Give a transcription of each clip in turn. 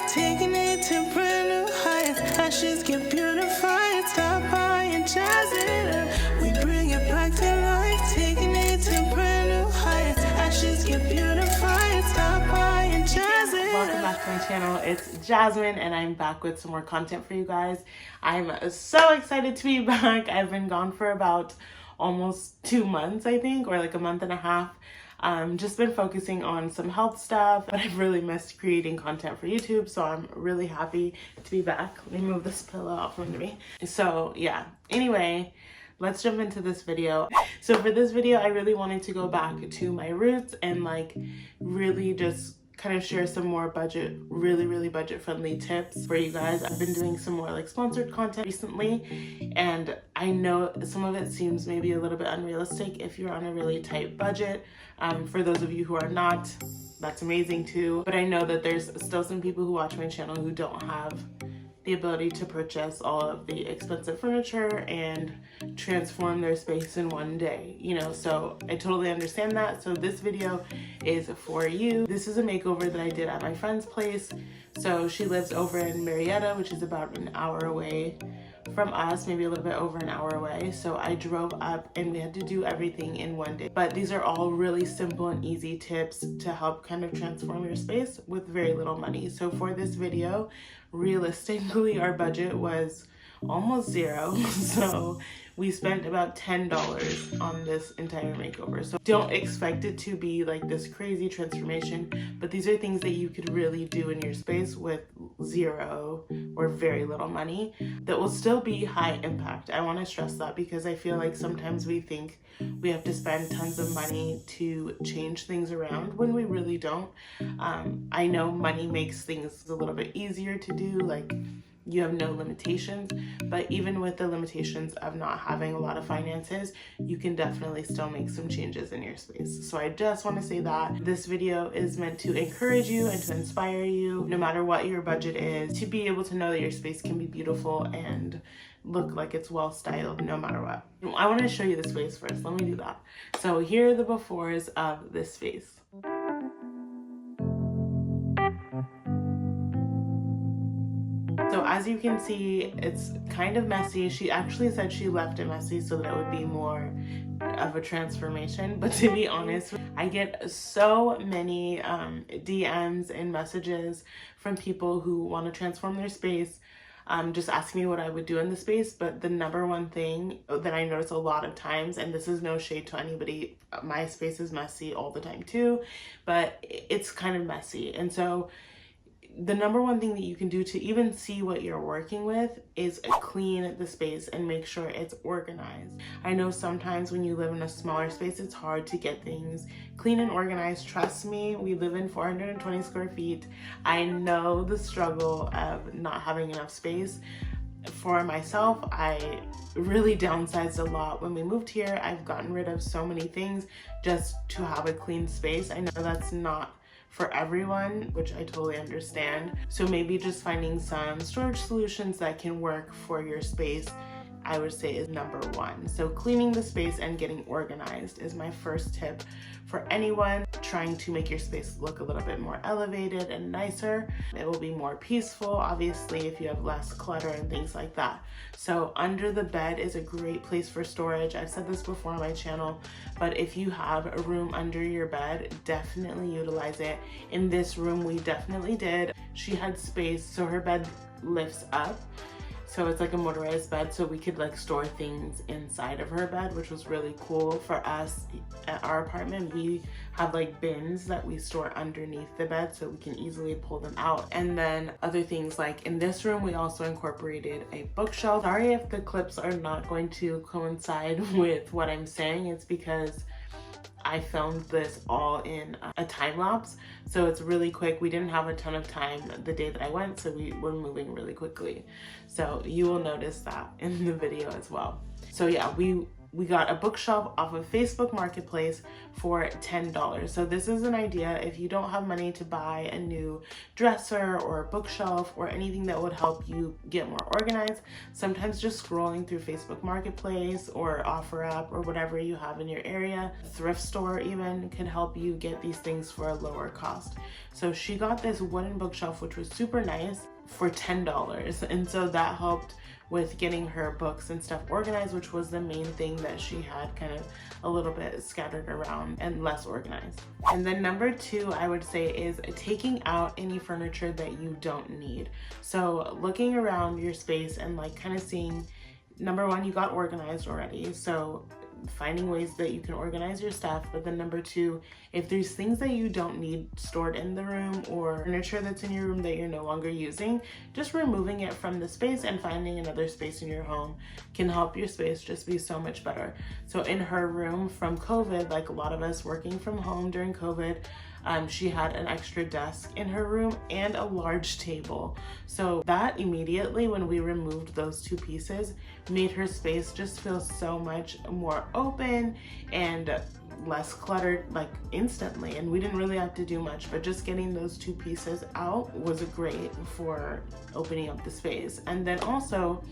taking it to brand new heights. Ashes get beautified, stop by and jazz it up. We bring it back to life, taking it to brand new heights. Ashes get beautified, stop by and jazz it up. Welcome back to my channel. It's Jasmine and I'm back with some more content for you guys. I'm so excited to be back. I've been gone for about almost 2 months, I think, or like a month and a half. Just been focusing on some health stuff, but I've really missed creating content for YouTube, so I'm really happy to be back. Let me move this pillow out from under me. So yeah, anyway, let's jump into this video. So for this video, I really wanted to go back to my roots and like really just kind of share some more really budget friendly tips for you guys. I've been doing some more like sponsored content recently, and I know some of it seems maybe a little bit unrealistic if you're on a really tight budget. For those of you who are not, that's amazing too. But I know that there's still some people who watch my channel who don't have the ability to purchase all of the expensive furniture and transform their space in one day, you know, so I totally understand that. So this video is for you. This is a makeover that I did at my friend's place. So she lives over in Marietta, which is about an hour away from us, maybe a little bit over an hour away. So I drove up and we had to do everything in one day. But these are all really simple and easy tips to help kind of transform your space with very little money. So for this video, realistically, our budget was almost zero. So we spent about $10 on this entire makeover. So don't expect it to be like this crazy transformation, but these are things that you could really do in your space with zero or very little money that will still be high impact. I want to stress that because I feel like sometimes we think we have to spend tons of money to change things around when we really don't. I know money makes things a little bit easier to do, like you have no limitations, but even with the limitations of not having a lot of finances, you can definitely still make some changes in your space. So I just want to say that this video is meant to encourage you and to inspire you, no matter what your budget is, to be able to know that your space can be beautiful and look like it's well styled no matter what. I want to show you the space first. Let me do that. So here are the befores of this space. So as you can see, it's kind of messy. She actually said she left it messy so that it would be more of a transformation. But to be honest, I get so many DMs and messages from people who want to transform their space, just asking me what I would do in the space. But the number one thing that I notice a lot of times, and this is no shade to anybody, my space is messy all the time too, but it's kind of messy. And so the number one thing that you can do to even see what you're working with is clean the space and make sure it's organized. I know sometimes when you live in a smaller space, it's hard to get things clean and organized. Trust me, we live in 420 square feet. I know the struggle of not having enough space. For myself, I really downsized a lot. When we moved here, I've gotten rid of so many things just to have a clean space. I know that's not for everyone, which I totally understand. So maybe just finding some storage solutions that can work for your space, I would say, is number one. So cleaning the space and getting organized is my first tip for anyone trying to make your space look a little bit more elevated and nicer. It will be more peaceful, obviously, if you have less clutter and things like that. So under the bed is a great place for storage. I've said this before on my channel, but if you have a room under your bed, definitely utilize it. In this room, we definitely did. She had space, so her bed lifts up. So it's like a motorized bed, so we could like store things inside of her bed, which was really cool for us. At our apartment, we have like bins that we store underneath the bed so we can easily pull them out. And then other things, like in this room, we also incorporated a bookshelf. Sorry if the clips are not going to coincide with what I'm saying. It's because I filmed this all in a time lapse, so it's really quick. We didn't have a ton of time the day that I went, so we were moving really quickly. So you will notice that in the video as well. So yeah, we we got a bookshelf off of Facebook Marketplace for $10. So this is an idea if you don't have money to buy a new dresser or a bookshelf or anything that would help you get more organized. Sometimes just scrolling through Facebook Marketplace or OfferUp or whatever you have in your area, thrift store even, can help you get these things for a lower cost. So she got this wooden bookshelf, which was super nice, for $10. And so that helped with getting her books and stuff organized, which was the main thing that she had kind of a little bit scattered around and less organized. And then number 2, I would say, is taking out any furniture that you don't need. So looking around your space and like kind of seeing, number 1, you got organized already. So finding ways that you can organize your stuff. But then number 2, if there's things that you don't need stored in the room or furniture that's in your room that you're no longer using, just removing it from the space and finding another space in your home can help your space just be so much better. So in her room from COVID, like a lot of us working from home during COVID, she had an extra desk in her room and a large table. So that immediately, when we removed those 2 pieces, made her space just feel so much more open and less cluttered, like instantly. And we didn't really have to do much, but just getting those 2 pieces out was great for opening up the space. And then also,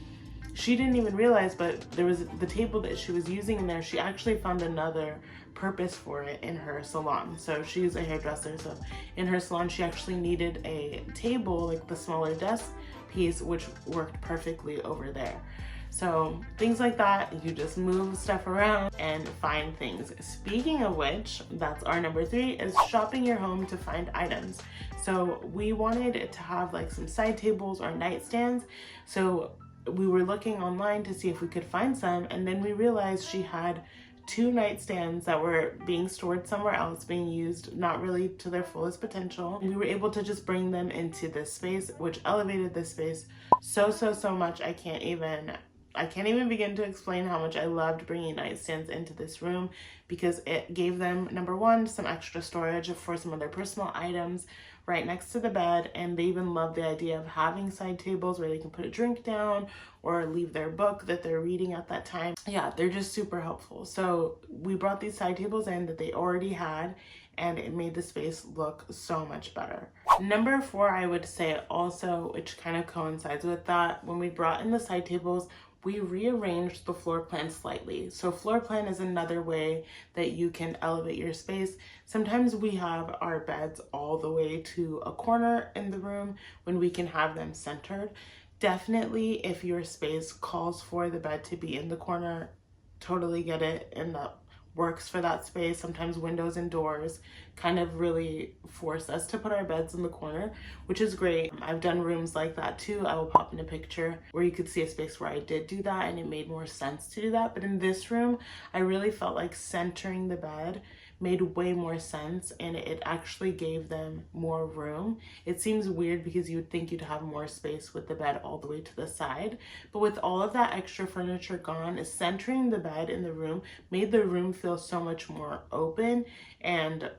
she didn't even realize, but there was the table that she was using in there. She actually found another purpose for it in her salon. So she's a hairdresser. So in her salon, she actually needed a table, like the smaller desk piece, which worked perfectly over there. So things like that, you just move stuff around and find things. Speaking of which, that's our number 3, is shopping your home to find items. So we wanted to have like some side tables or nightstands. So we were looking online to see if we could find some, and then we realized she had 2 nightstands that were being stored somewhere else, being used not really to their fullest potential. We were able to just bring them into this space, which elevated this space so much. I can't even begin to explain how much I loved bringing nightstands into this room, because it gave them, number 1, some extra storage for some of their personal items right next to the bed. And they even love the idea of having side tables where they can put a drink down or leave their book that they're reading at that time. Yeah, they're just super helpful. So we brought these side tables in that they already had, and it made the space look so much better. Number 4, I would say also, which kind of coincides with that, when we brought in the side tables, we rearranged the floor plan slightly. So floor plan is another way that you can elevate your space. Sometimes we have our beds all the way to a corner in the room when we can have them centered. Definitely, if your space calls for the bed to be in the corner, totally get it, and that works for that space. Sometimes windows and doors kind of really force us to put our beds in the corner, which is great. I've done rooms like that too. I will pop in a picture where you could see a space where I did do that, and it made more sense to do that. But in this room, I really felt like centering the bed made way more sense, and it actually gave them more room. It seems weird because you would think you'd have more space with the bed all the way to the side, but with all of that extra furniture gone, centering the bed in the room made the room feel so much more open, and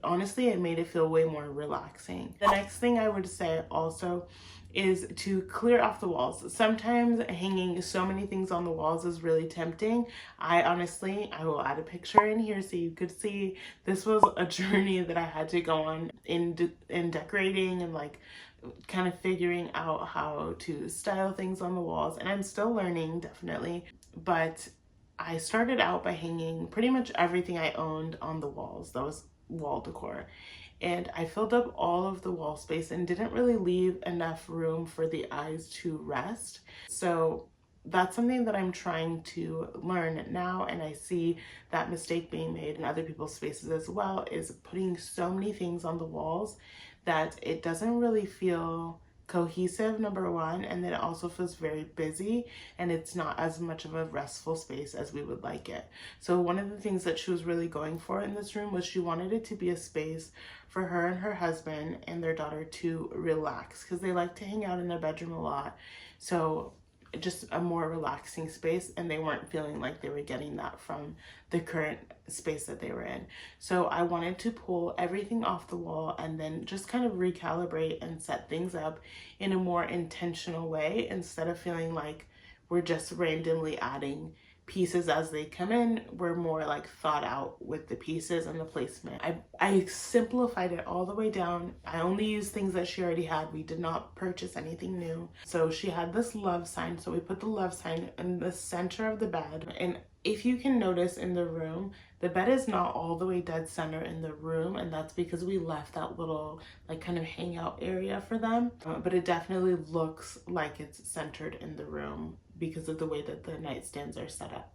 honestly, it made it feel way more relaxing. The next thing I would say also is to clear off the walls. Sometimes hanging so many things on the walls is really tempting. I will add a picture in here so you could see. This was a journey that I had to go on in decorating and like kind of figuring out how to style things on the walls, and I'm still learning, definitely. But I started out by hanging pretty much everything I owned on the walls. That was wall decor. And I filled up all of the wall space and didn't really leave enough room for the eyes to rest. So that's something that I'm trying to learn now, and I see that mistake being made in other people's spaces as well, is putting so many things on the walls that it doesn't really feel cohesive, number 1, and then it also feels very busy, and it's not as much of a restful space as we would like it. So one of the things that she was really going for in this room was she wanted it to be a space for her and her husband and their daughter to relax, because they like to hang out in their bedroom a lot. So just a more relaxing space, and they weren't feeling like they were getting that from the current space that they were in. So I wanted to pull everything off the wall and then just kind of recalibrate and set things up in a more intentional way, instead of feeling like we're just randomly adding pieces as they come in were more like thought out with the pieces and the placement. I simplified it all the way down. I only used things that she already had. We did not purchase anything new. So she had this love sign. So we put the love sign in the center of the bed. And if you can notice in the room, the bed is not all the way dead center in the room, and that's because we left that little like kind of hangout area for them. But it definitely looks like it's centered in the room because of the way that the nightstands are set up.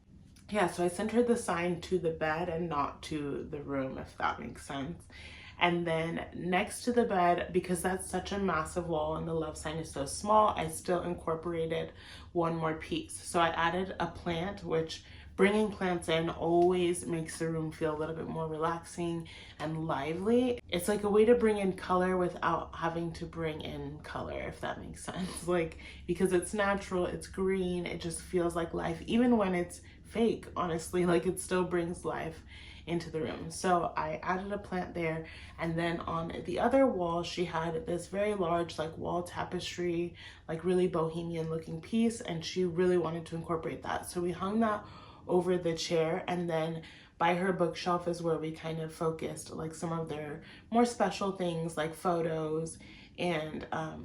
Yeah, so I centered the sign to the bed and not to the room, if that makes sense. And then next to the bed, because that's such a massive wall and the love sign is so small, I still incorporated one more piece. So I added a plant, which bringing plants in always makes the room feel a little bit more relaxing and lively. It's like a way to bring in color without having to bring in color, if that makes sense. Like, because it's natural, it's green, it just feels like life. Even when it's fake, honestly, like it still brings life into the room. So I added a plant there, and then on the other wall she had this very large like wall tapestry, like really bohemian looking piece, and she really wanted to incorporate that. So we hung that over the chair, and then by her bookshelf is where we kind of focused like some of their more special things like photos, and I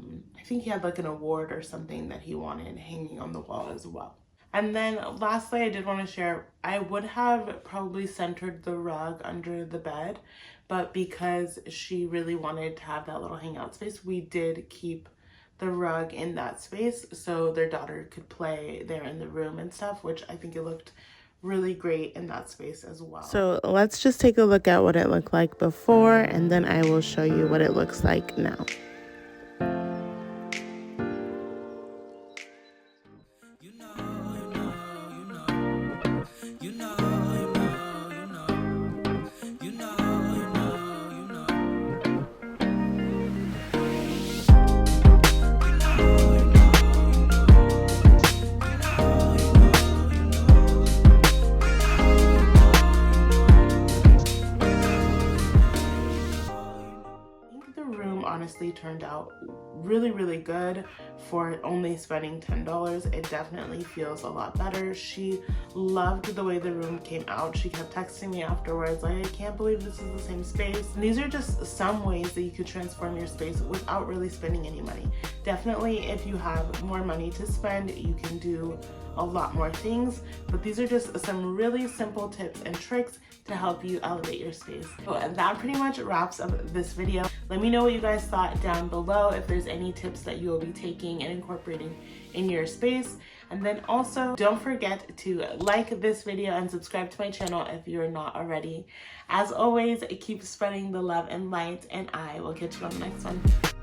think he had like an award or something that he wanted hanging on the wall as well. And then lastly, I did want to share, I would have probably centered the rug under the bed, but because she really wanted to have that little hangout space, we did keep the rug in that space so their daughter could play there in the room and stuff, which I think it looked really great in that space as well. So let's just take a look at what it looked like before, and then I will show you what it looks like now. Honestly turned out really good for only spending $10. It definitely feels a lot better. She loved the way the room came out. She kept texting me afterwards like, I can't believe this is the same space. And these are just some ways that you could transform your space without really spending any money. Definitely if you have more money to spend, you can do a lot more things, but these are just some really simple tips and tricks to help you elevate your space. So, and that pretty much wraps up this video. Let me know what you guys thought down below, if there's any tips that you will be taking and incorporating in your space. And then also don't forget to like this video and subscribe to my channel if you're not already. As always, keep spreading the love and light, and I will catch you on the next one.